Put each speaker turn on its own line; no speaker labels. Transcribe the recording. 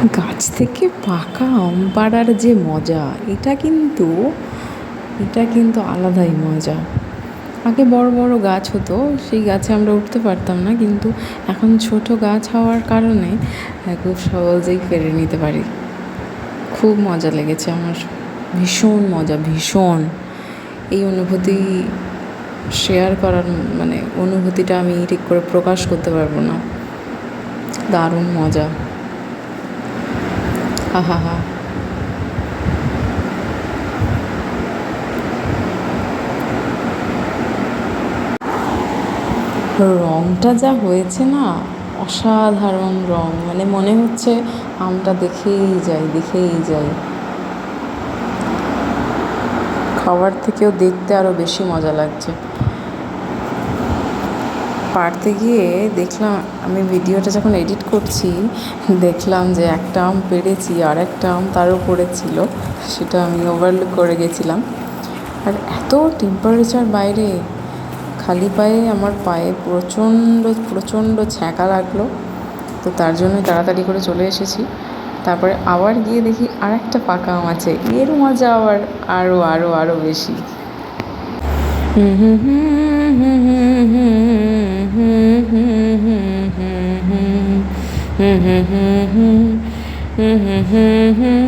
গাছ থেকে পাকা আম পাড়ার যে মজা, এটা কিন্তু আলাদাই মজা। আগে বড় বড় গাছ হতো, সেই গাছে আমরা উঠতে পারতাম না, কিন্তু এখন ছোট গাছ হওয়ার কারণে খুব সহজেই পেরে নিতে পারি। খুব মজা লেগেছে আমার, ভীষণ মজা, ভীষণ। এই অনুভূতি শেয়ার করার মানে অনুভূতিটা আমি ঠিক করে প্রকাশ করতে পারবো না। দারুণ মজা, হা হা হা। রঙটা যা হয়েছে না, অসাধারণ রঙ, মানে মনে হচ্ছে আমটা দেখেই যাই, দেখেই যাই। খাবার থেকেও দেখতে আরও বেশি মজা লাগছে। পাড়তে গিয়ে দেখলাম, আমি ভিডিওটা যখন এডিট করছি দেখলাম যে একটা আম পেড়েছি আর একটা আম তার উপরে ছিল, সেটা আমি ওভারলুক করে গেছিলাম। আর এত টেম্পারেচার বাইরে, খালি পায়ে আমার পায়ে প্রচণ্ড প্রচণ্ড ছ্যাঁকা লাগলো। তো তার জন্য তাড়াতাড়ি করে চলে এসেছি। তারপরে আবার গিয়ে দেখি আর একটা পাকা আম আছে, এর মজা আবার আরও আরও আরও বেশি। হুম হুম হুম হুম হুম হুম হুম হুম হুম হুম হুম হুম হুম হুম হুম হুম হুম হুম হুম।